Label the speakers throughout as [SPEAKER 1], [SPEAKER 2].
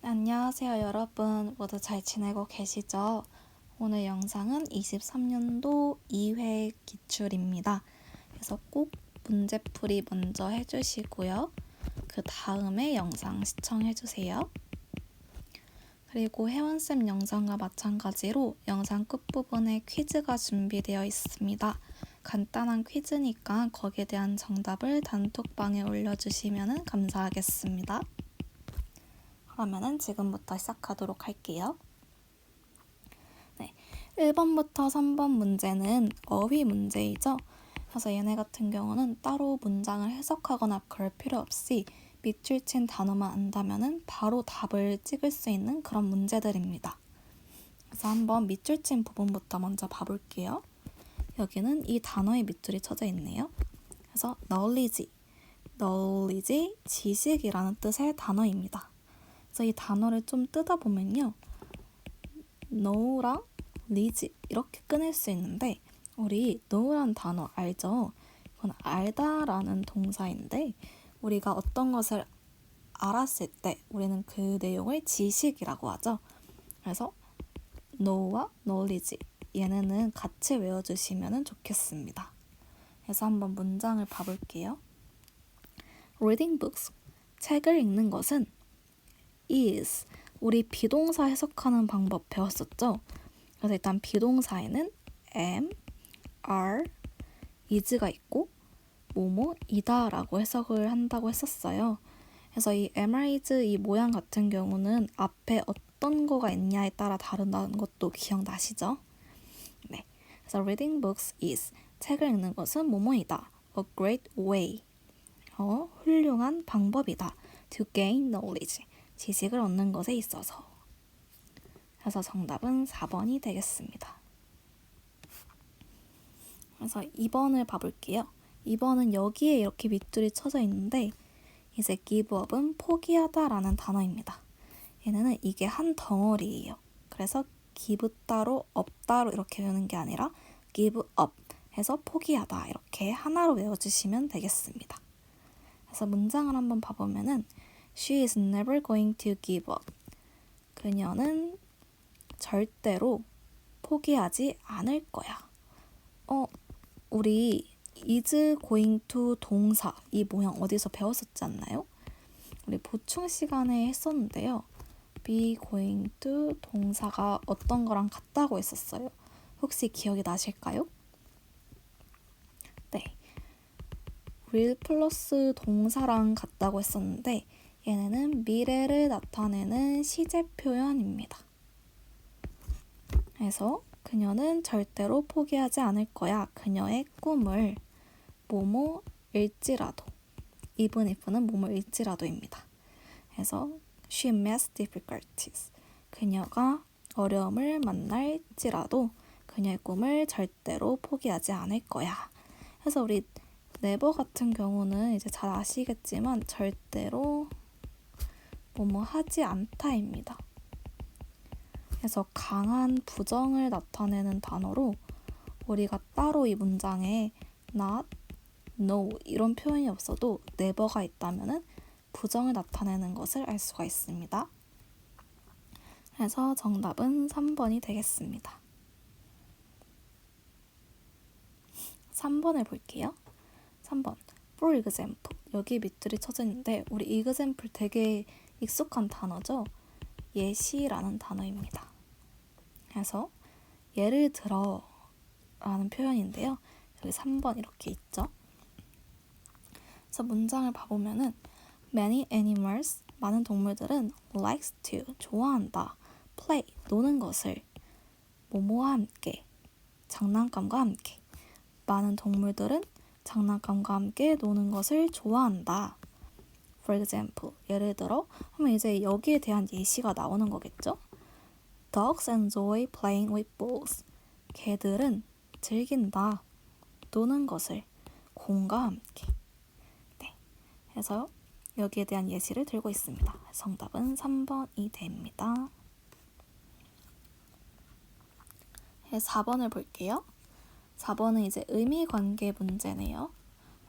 [SPEAKER 1] 안녕하세요, 여러분. 모두 잘 지내고 계시죠? 오늘 영상은 23년도 2회 기출입니다. 그래서 꼭 문제풀이 먼저 해주시고요. 그 다음에 영상 시청해주세요. 그리고 혜원쌤 영상과 마찬가지로 영상 끝부분에 퀴즈가 준비되어 있습니다. 간단한 퀴즈니까 거기에 대한 정답을 단톡방에 올려주시면 감사하겠습니다. 그러면은 지금부터 시작하도록 할게요. 네, 1번부터 3번 문제는 어휘 문제이죠. 그래서 얘네 같은 경우는 따로 문장을 해석하거나 그럴 필요 없이 밑줄 친 단어만 안다면은 바로 답을 찍을 수 있는 그런 문제들입니다. 그래서 한번 밑줄 친 부분부터 먼저 봐볼게요. 여기는 이 단어의 밑줄이 쳐져 있네요. 그래서 knowledge, 지식이라는 뜻의 단어입니다. 그래서 이 단어를 좀 뜯어보면요. know랑 liz 이렇게 끊을 수 있는데 우리 know란 단어 알죠? 이건 알다라는 동사인데 우리가 어떤 것을 알았을 때 우리는 그 내용을 지식이라고 하죠. 그래서 know와 knowledge 얘네는 같이 외워주시면 좋겠습니다. 그래서 한번 문장을 봐볼게요. Reading books, 책을 읽는 것은 is, 우리 비동사 해석하는 방법 배웠었죠? 그래서 일단 비동사에는 am, are, is가 있고 뭐뭐이다 라고 해석을 한다고 했었어요. 그래서 이 am, are, is 이 모양 같은 경우는 앞에 어떤 거가 있냐에 따라 다른다는 것도 기억나시죠? 네. 그래서 reading books is, 책을 읽는 것은 뭐뭐이다. A great way, 훌륭한 방법이다. To gain knowledge, 지식을 얻는 것에 있어서. 그래서 정답은 4번이 되겠습니다. 그래서 2번을 봐볼게요. 2번은 여기에 이렇게 밑줄이 쳐져 있는데 이제 give up은 포기하다 라는 단어입니다. 얘네는 이게 한 덩어리예요. 그래서 give 따로 up 따로 이렇게 외우는 게 아니라 give up 해서 포기하다 이렇게 하나로 외워주시면 되겠습니다. 그래서 문장을 한번 봐보면은 She is never going to give up. 그녀는 절대로 포기하지 않을 거야. 우리 is going to 동사 이 모양 어디서 배웠었지 않나요? 우리 보충 시간에 했었는데요. be going to 동사가 어떤 거랑 같다고 했었어요. 혹시 기억이 나실까요? 네. will 플러스 동사랑 같다고 했었는데 얘네는 미래를 나타내는 시제 표현입니다. 그래서 그녀는 절대로 포기하지 않을 거야. 그녀의 꿈을 뭐뭐일지라도 even if는 뭐뭐일지라도입니다. 그래서 she met difficulties. 그녀가 어려움을 만날지라도 그녀의 꿈을 절대로 포기하지 않을 거야. 그래서 우리 never 같은 경우는 이제 잘 아시겠지만 절대로 뭐뭐 하지 않다입니다. 그래서 강한 부정을 나타내는 단어로 우리가 따로 이 문장에 not, no 이런 표현이 없어도 never가 있다면 부정을 나타내는 것을 알 수가 있습니다. 그래서 정답은 3번이 되겠습니다. 3번을 볼게요. 3번 for example 여기 밑줄이 쳐져 있는데 우리 example 되게 익숙한 단어죠. 예시라는 단어입니다. 그래서 예를 들어 라는 표현인데요. 여기 3번 이렇게 있죠. 그래서 문장을 봐보면은 Many animals, 많은 동물들은 likes to, 좋아한다. play, 노는 것을 뭐뭐와 함께, 장난감과 함께. 많은 동물들은 장난감과 함께 노는 것을 좋아한다. For example, 예를 들어 하면 이제 여기에 대한 예시가 나오는 거겠죠? Dogs enjoy playing with balls. 개들은 즐긴다. 노는 것을 공과 함께. 네. 그래서 여기에 대한 예시를 들고 있습니다. 정답은 3번이 됩니다. 4번을 볼게요. 4번은 이제 의미관계 문제네요.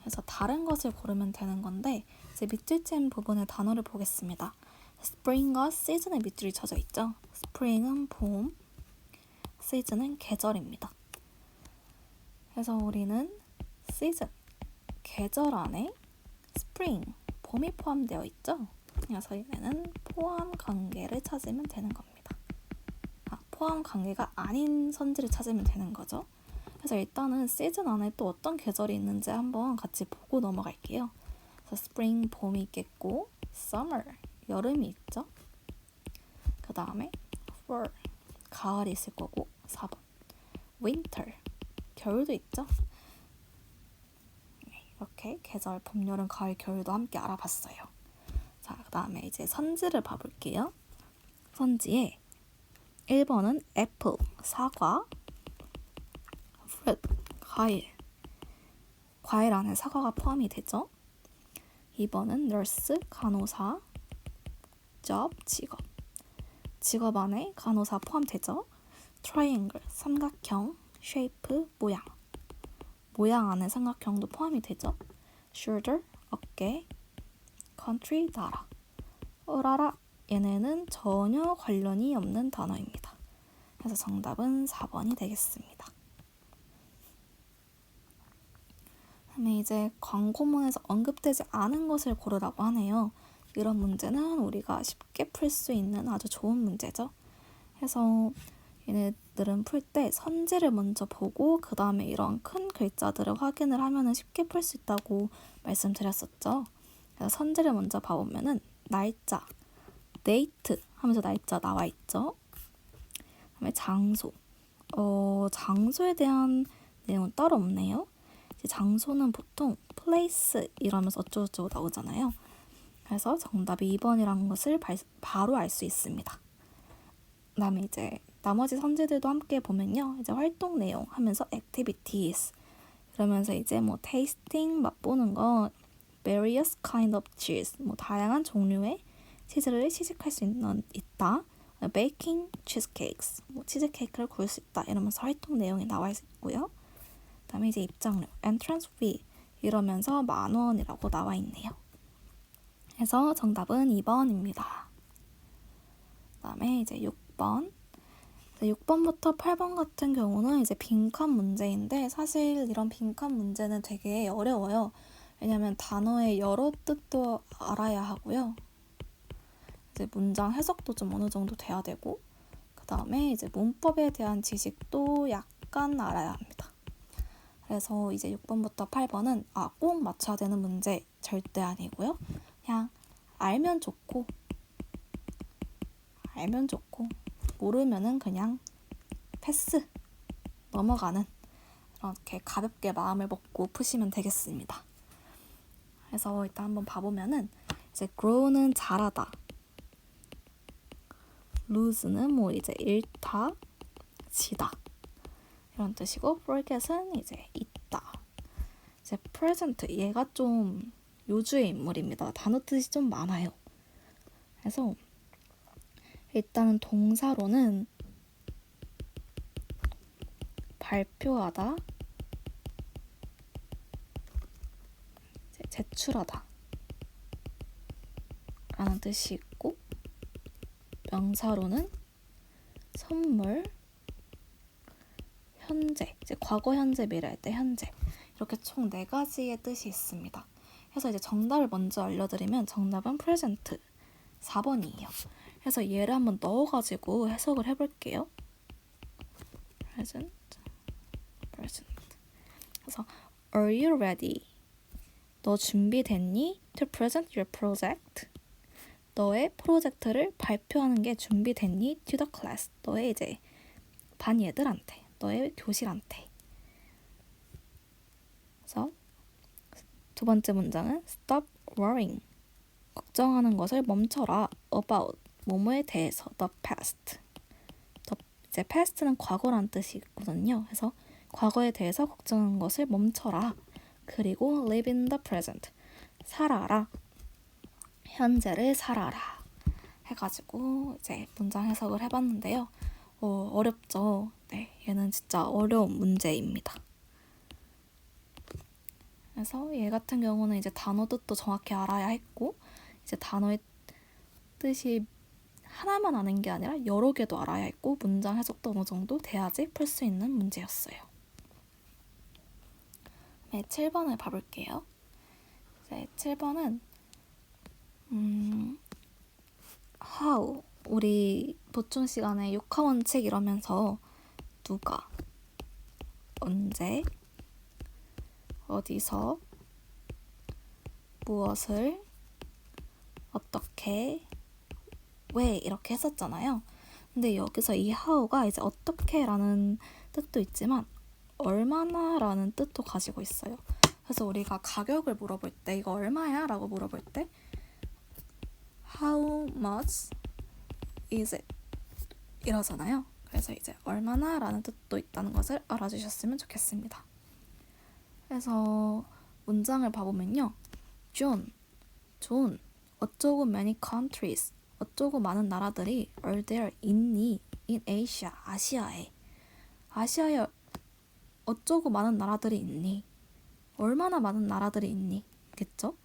[SPEAKER 1] 그래서 다른 것을 고르면 되는 건데 이제 밑줄 친 부분의 단어를 보겠습니다. spring과 season의 밑줄이 쳐져 있죠. spring은 봄, season은 계절입니다. 그래서 우리는 season, 계절 안에 spring, 봄이 포함되어 있죠. 그래서 얘네는 포함 관계를 찾으면 되는 겁니다. 포함 관계가 아닌 선지를 찾으면 되는 거죠. 그래서 일단은 시즌 안에 또 어떤 계절이 있는지 한번 같이 보고 넘어갈게요. 그래서 spring, 봄이 있겠고, summer, 여름이 있죠. 그 다음에 fall, 가을이 있을 거고, 4번 winter, 겨울도 있죠. 이렇게 계절, 봄, 여름, 가을, 겨울도 함께 알아봤어요. 자, 그 다음에 이제 선지를 봐볼게요. 선지에 1번은 애플, 사과, fruit, 과일 안에 사과가 포함이 되죠. 2번은 nurse, 간호사, job, 직업 안에 간호사 포함되죠. triangle, 삼각형, shape, 모양 안에 삼각형도 포함이 되죠. shoulder, 어깨, country, 나라, 어라라, 얘네는 전혀 관련이 없는 단어입니다. 그래서 정답은 4번이 되겠습니다. 다음에 이제 광고문에서 언급되지 않은 것을 고르라고 하네요. 이런 문제는 우리가 쉽게 풀 수 있는 아주 좋은 문제죠. 그래서 얘네들은 풀 때 선지를 먼저 보고 그 다음에 이런 큰 글자들을 확인을 하면 쉽게 풀 수 있다고 말씀드렸었죠. 그래서 선지를 먼저 봐보면은 날짜, date 하면서 날짜 나와 있죠. 그다음에 장소, 장소에 대한 내용은 따로 없네요. 장소는 보통 place 이러면서 어쩌고저쩌고 나오잖아요. 그래서 정답이 2번이라는 것을 바로 알 수 있습니다. 그다음에 이제 나머지 선지들도 함께 보면요. 이제 활동 내용 하면서 activities 그러면서 이제 뭐 tasting 맛보는 거, various kind of cheese 다양한 종류의 치즈를 시식할 수 있다. baking cheesecakes 치즈케이크를 구울 수 있다. 이러면서 활동 내용이 나와 있고요. 그다음에 이제 입장료 entrance fee 이러면서 10,000원이라고 나와 있네요. 그래서 정답은 2번입니다. 그다음에 이제 6번. 6번부터 8번 같은 경우는 이제 빈칸 문제인데 사실 이런 빈칸 문제는 되게 어려워요. 왜냐면 단어의 여러 뜻도 알아야 하고요. 이제 문장 해석도 좀 어느 정도 돼야 되고 그 다음에 이제 문법에 대한 지식도 약간 알아야 합니다. 그래서 이제 6번부터 8번은 꼭 맞춰야 되는 문제 절대 아니고요. 그냥 알면 좋고 모르면은 그냥 패스 넘어가는 이렇게 가볍게 마음을 먹고 푸시면 되겠습니다. 그래서 일단 한번 봐보면은 이제 grow는 자라다, lose는 이제 잃다, 지다 이런 뜻이고 forget은 이제 잊다. 이제 present 얘가 좀 요주의 인물입니다. 단어 뜻이 좀 많아요. 그래서 일단은 동사로는 발표하다, 제출하다 라는 뜻이 있고 명사로는 선물, 현재, 이제 과거, 현재, 미래 할 때 현재 이렇게 총 4가지의 뜻이 있습니다. 그래서 이제 정답을 먼저 알려드리면 정답은 present 4번이에요. 그래서 얘를 한번 넣어가지고 해석을 해볼게요. present. 그래서 Are you ready? 너 준비됐니? To present your project. 너의 프로젝트를 발표하는 게 준비됐니? To the class. 너의 이제 반 얘들한테, 너의 교실한테. 그래서 두 번째 문장은 Stop worrying. 걱정하는 것을 멈춰라. About. 뭐뭐에 대해서. The past. 이제 past는 과거란 뜻이 있거든요. 그래서 과거에 대해서 걱정하는 것을 멈춰라. 그리고 live in the present. 살아라. 현재를 살아라. 해가지고 이제 문장 해석을 해봤는데요. 어렵죠? 네, 얘는 진짜 어려운 문제입니다. 그래서 얘 같은 경우는 이제 단어 뜻도 정확히 알아야 했고, 이제 단어의 뜻이 하나만 아는 게 아니라 여러 개도 알아야 했고 문장 해석도 어느 정도 돼야지 풀 수 있는 문제였어요. 네, 7번을 봐볼게요. 네, 7번은 how 우리 보충 시간에 육하원칙 이러면서 누가, 언제, 어디서, 무엇을, 어떻게, 왜 이렇게 했었잖아요. 근데 여기서 이 how가 이제 어떻게라는 뜻도 있지만 얼마나 라는 뜻도 가지고 있어요. 그래서 우리가 가격을 물어볼 때 이거 얼마야? 라고 물어볼 때 how much is it? 이러잖아요. 그래서 이제 얼마나 라는 뜻도 있다는 것을 알아주셨으면 좋겠습니다. 그래서 문장을 봐보면요. John, 어쩌고 many countries, 어쩌고 많은 나라들이 are there 있니? in Asia, 아시아에 어쩌고 많은 나라들이 있니? 얼마나 많은 나라들이 있니? 겠죠?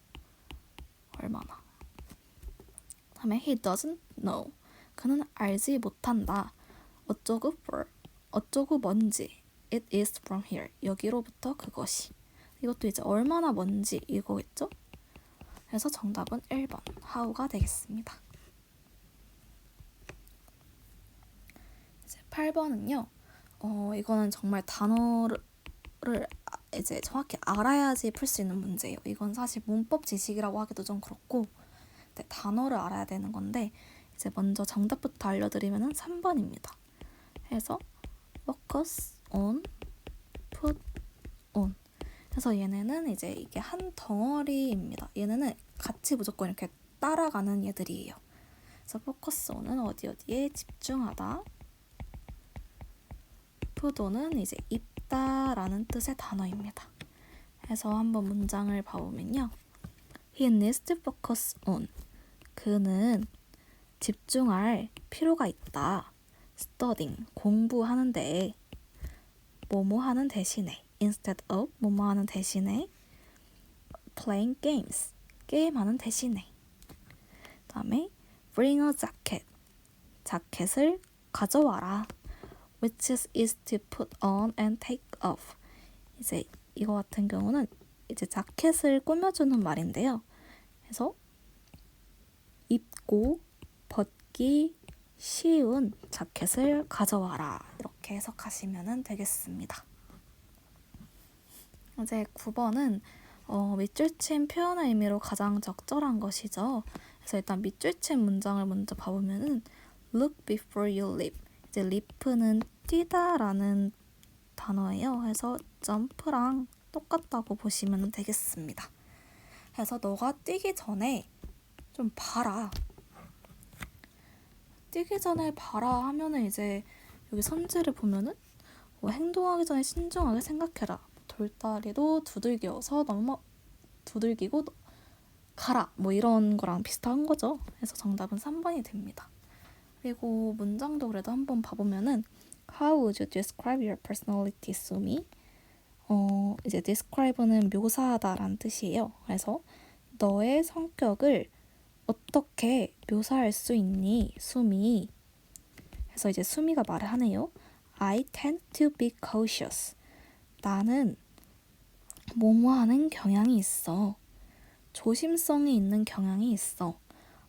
[SPEAKER 1] 얼마나. 다음에 he doesn't know. 그는 알지 못한다. 어쩌고 for. 어쩌고 먼지. It is from here. 여기로부터 그것이. 이것도 이제 얼마나 먼지 이거겠죠? 그래서 정답은 1번 how가 되겠습니다. 이제 8번은요. 이거는 정말 단어를 이제 정확히 알아야지 풀 수 있는 문제예요. 이건 사실 문법 지식이라고 하기도 좀 그렇고 단어를 알아야 되는 건데 이제 먼저 정답부터 알려드리면은 3번입니다. 해서 focus on, put on. 그래서 얘네는 이제 이게 한 덩어리입니다. 얘네는 같이 무조건 이렇게 따라가는 얘들이에요. 그래서 focus on은 어디에 집중하다. put on은 이제 입다라는 뜻의 단어입니다. 그래서 한번 문장을 봐보면요. He needs to focus on. 그는 집중할 필요가 있다. studying, 공부하는데 뭐뭐 하는 대신에 instead of, 뭐뭐 하는 대신에 playing games, 게임하는 대신에 다음에 bring a jacket, 자켓을 가져와라. which is to put on and take off. 이제 이거 같은 경우는 이제 자켓을 꾸며주는 말인데요. 그래서 입고 벗기 쉬운 자켓을 가져와라. 이렇게 해석하시면 되겠습니다. 이제 9번은 밑줄친 표현의 의미로 가장 적절한 것이죠. 그래서 일단 밑줄친 문장을 먼저 봐보면은 look before you leap. 이제 leap는 뛰다라는 단어예요. 그래서 점프랑 똑같다고 보시면 되겠습니다. 그래서 너가 뛰기 전에 좀 봐라. 뛰기 전에 봐라 하면은 이제 여기 선지를 보면은 행동하기 전에 신중하게 생각해라. 돌다리도 두들겨서 두들기고 가라. 이런 거랑 비슷한 거죠. 그래서 정답은 3번이 됩니다. 그리고 문장도 그래도 한번 봐보면은 How would you describe your personality, 수미? 이제 describe는 묘사하다라는 뜻이에요. 그래서 너의 성격을 어떻게 묘사할 수 있니, 수미? 그래서 이제 수미가 말을 하네요. I tend to be cautious. 나는 뭐뭐하는 경향이 있어. 조심성이 있는 경향이 있어.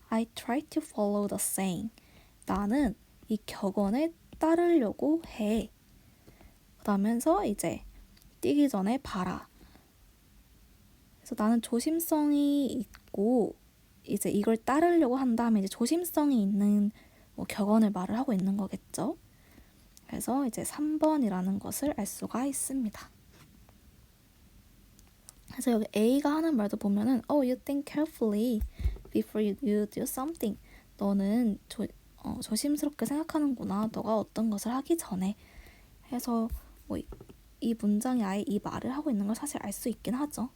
[SPEAKER 1] I try to follow the saying. 나는 이 격언에 따르려고 해. 그러면서 이제 뛰기 전에 봐라. 그래서 나는 조심성이 있고 이제 이걸 따르려고 한 다음에 이제 조심성이 있는 격언을 말을 하고 있는 거겠죠. 그래서 이제 3번이라는 것을 알 수가 있습니다. 그래서 여기 A가 하는 말도 보면은 you think carefully before you do something. 너는 조심스럽게 생각하는구나. 너가 어떤 것을 하기 전에. 해서 이 문장이 아예 이 말을 하고 있는 걸 사실 알 수 있긴 하죠.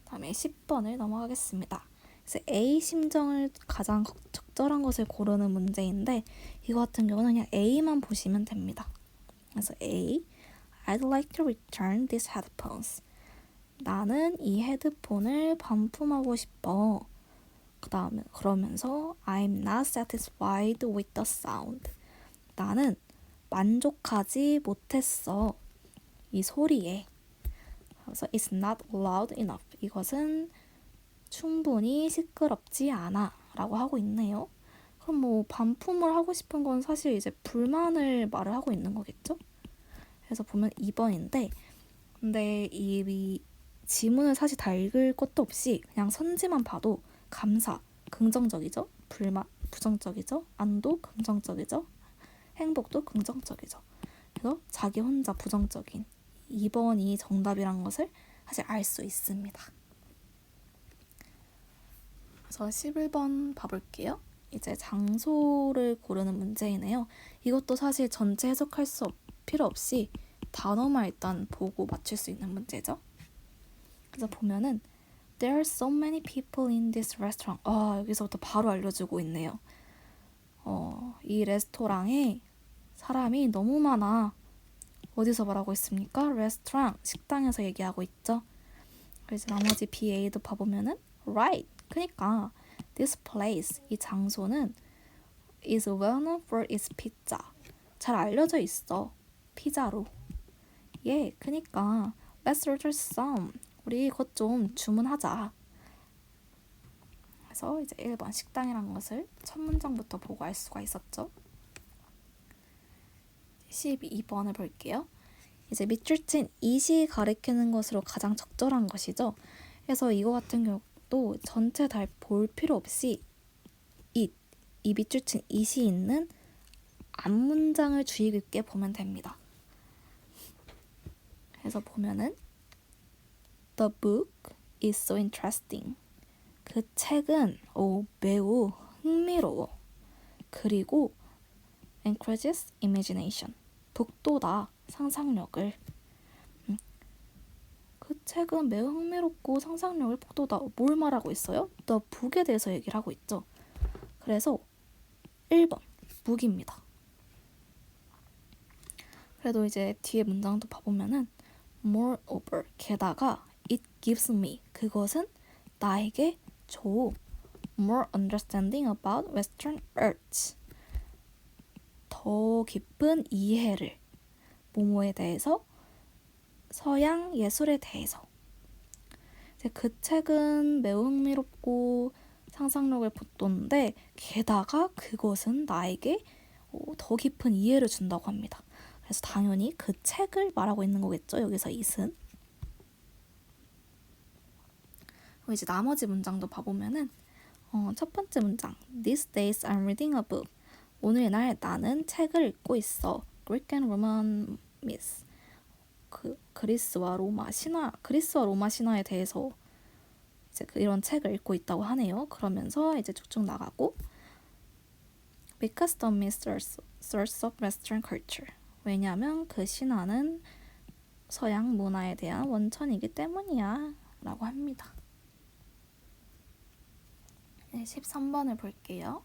[SPEAKER 1] 다음에 10번을 넘어가겠습니다. 그래서 A 심정을 가장 적절한 것을 고르는 문제인데 이거 같은 경우는 그냥 A만 보시면 됩니다. 그래서 A, I'd like to return these headphones. 나는 이 헤드폰을 반품하고 싶어. 그 그러면서 I'm not satisfied with the sound. 나는 만족하지 못했어. 이 소리에. 그래서 it's not loud enough. 이것은 충분히 시끄럽지 않아 라고 하고 있네요. 그럼 뭐 반품을 하고 싶은 건 사실 이제 불만을 말을 하고 있는 거겠죠? 그래서 보면 2번인데 근데 이 지문을 사실 다 읽을 것도 없이 그냥 선지만 봐도 감사, 긍정적이죠? 불만, 부정적이죠? 안도, 긍정적이죠? 행복도 긍정적이죠. 그래서 자기 혼자 부정적인 2번이 정답이란 것을 사실 알 수 있습니다. 그래서 11번 봐볼게요. 이제 장소를 고르는 문제이네요. 이것도 사실 전체 해석할 필요 없이 단어만 일단 보고 맞출 수 있는 문제죠. 그래서 보면은 There are so many people in this restaurant. 여기서부터 바로 알려주고 있네요. 이 레스토랑에 사람이 너무 많아. 어디서 말하고 있습니까? 레스토랑, 식당에서 얘기하고 있죠. 그래서 나머지 BA도 봐보면은 Right. 그니까 This place, 이 장소는 is well known for its pizza. 잘 알려져 있어. 피자로. 그니까 Let's order some. 우리 이것 좀 주문하자. 그래서 이제 1번 식당이란 것을 첫 문장부터 보고 알 수가 있었죠. 12번을 볼게요. 이제 밑줄 친 it이 가리키는 것으로 가장 적절한 것이죠. 그래서 이거 같은 경우도 전체 다 볼 필요 없이 이 밑줄 친 it이 있는 앞문장을 주의 깊게 보면 됩니다. 그래서 보면은 The book is so interesting. 그 책은 매우 흥미로워. 그리고 encourages imagination. 북돋아 상상력을. 그 책은 매우 흥미롭고 상상력을 북돋아. 뭘 말하고 있어요? The book에 대해서 얘기를 하고 있죠. 그래서 1번 book입니다. 그래도 이제 뒤에 문장도 봐보면은 moreover 게다가 it gives me 그것은 나에게 줘 more understanding about Western arts 더 깊은 이해를 뭐뭐에 대해서 서양 예술에 대해서 이제 그 책은 매우 흥미롭고 상상력을 북돋는데 게다가 그것은 나에게 더 깊은 이해를 준다고 합니다. 그래서 당연히 그 책을 말하고 있는 거겠죠. 여기서 it은. 이제 나머지 문장도 봐보면은 첫 번째 문장 These days I'm reading a book. 오늘날 나는 책을 읽고 있어. Greek and Roman myths. 그리스와 로마 신화에 대해서 이제 이런 책을 읽고 있다고 하네요. 그러면서 이제 쭉쭉 나가고 Because the myths are source of Western culture. 왜냐하면 그 신화는 서양 문화에 대한 원천이기 때문이야 라고 합니다. 13번을 볼게요.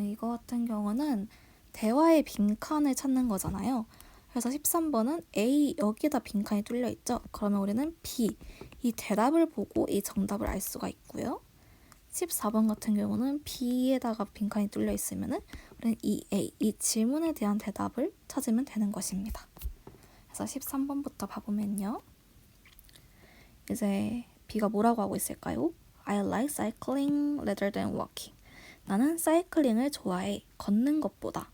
[SPEAKER 1] 이거 같은 경우는 대화의 빈칸을 찾는 거잖아요. 그래서 13번은 A 여기다 빈칸이 뚫려 있죠. 그러면 우리는 B 이 대답을 보고 이 정답을 알 수가 있고요. 14번 같은 경우는 B에다가 빈칸이 뚫려 있으면은 우리는 EA 이 질문에 대한 대답을 찾으면 되는 것입니다. 그래서 13번부터 봐보면요. 이제 B가 뭐라고 하고 있을까요? I like cycling rather than walking. 나는 사이클링을 좋아해. 걷는 것보다.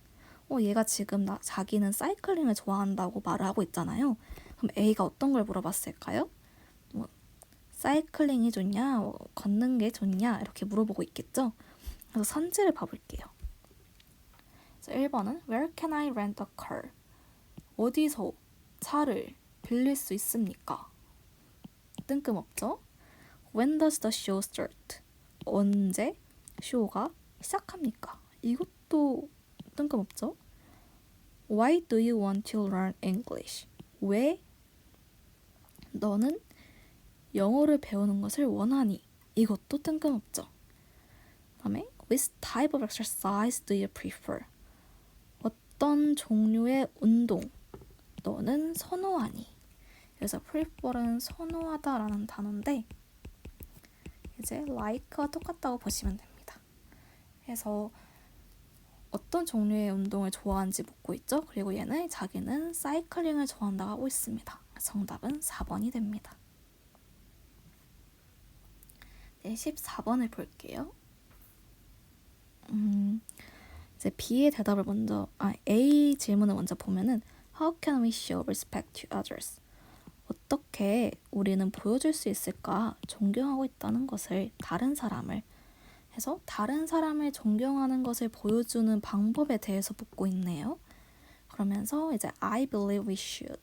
[SPEAKER 1] 얘가 지금 자기는 사이클링을 좋아한다고 말을 하고 있잖아요. 그럼 A가 어떤 걸 물어봤을까요? 사이클링이 좋냐? 걷는 게 좋냐? 이렇게 물어보고 있겠죠? 그래서 선지를 봐볼게요. 1번은 Where can I rent a car? 어디서 차를 빌릴 수 있습니까? 뜬금없죠? When does the show start? 언제 쇼가 시작합니까? 이것도 뜬금없죠? Why do you want to learn English? 왜 너는 영어를 배우는 것을 원하니? 이것도 뜬금없죠. 다음에 Which type of exercise do you prefer? 어떤 종류의 운동 너는 선호하니? 그래서 prefer은 선호하다라는 단어인데 이제 like와 똑같다고 보시면 됩니다. 그래서 어떤 종류의 운동을 좋아하는지 묻고 있죠. 그리고 얘는 자기는 사이클링을 좋아한다고 하고 있습니다. 정답은 4번이 됩니다. 네, 14번을 볼게요. 이제 B의 대답을 A 질문을 먼저 보면은 How can we show respect to others? 어떻게 우리는 보여줄 수 있을까? 존경하고 있다는 것을, 다른 사람을. 해서 다른 사람을 존경하는 것을 보여주는 방법에 대해서 묻고 있네요. 그러면서 이제 I believe we should.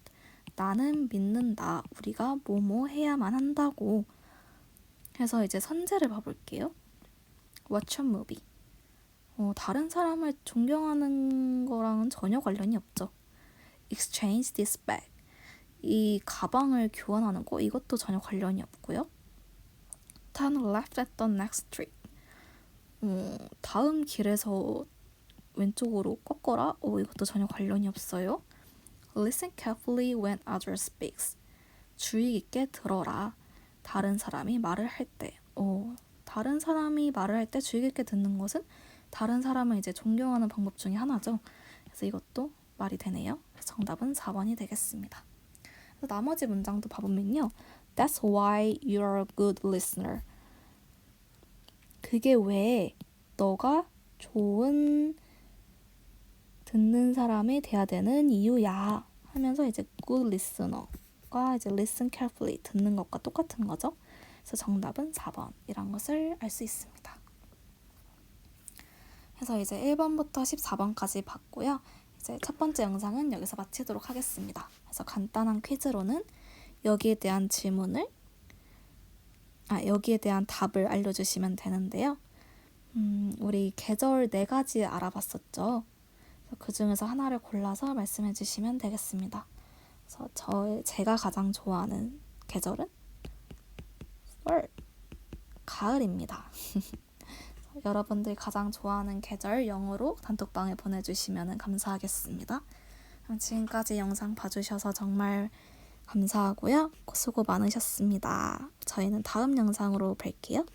[SPEAKER 1] 나는 믿는다. 우리가 뭐뭐 해야만 한다고. 해서 이제 선제를 봐볼게요. Watch a movie. 다른 사람을 존경하는 거랑은 전혀 관련이 없죠. Exchange this bag. 이 가방을 교환하는 거, 이것도 전혀 관련이 없고요. Turn left at the next street. 다음 길에서 왼쪽으로 꺾어라. 이것도 전혀 관련이 없어요. Listen carefully when others speaks. 주의 깊게 들어라. 다른 사람이 말을 할 때. 다른 사람이 말을 할 때 주의 깊게 듣는 것은 다른 사람을 이제 존경하는 방법 중에 하나죠. 그래서 이것도 말이 되네요. 그래서 정답은 4번이 되겠습니다. 그래서 나머지 문장도 봐보면요. That's why you're a good listener. 그게 왜 너가 좋은 듣는 사람이 돼야 되는 이유야 하면서 이제 good listener과 이제 listen carefully 듣는 것과 똑같은 거죠. 그래서 정답은 4번이란 것을 알 수 있습니다. 그래서 이제 1번부터 14번까지 봤고요. 이제 첫 번째 영상은 여기서 마치도록 하겠습니다. 그래서 간단한 퀴즈로는 여기에 대한 답을 알려주시면 되는데요. 우리 계절 4가지 알아봤었죠. 그 중에서 하나를 골라서 말씀해 주시면 되겠습니다. 그래서 제가 가장 좋아하는 계절은 가을입니다. 여러분들이 가장 좋아하는 계절 영어로 단톡방에 보내주시면 감사하겠습니다. 그럼 지금까지 영상 봐주셔서 정말 감사하고요. 수고 많으셨습니다. 저희는 다음 영상으로 뵐게요.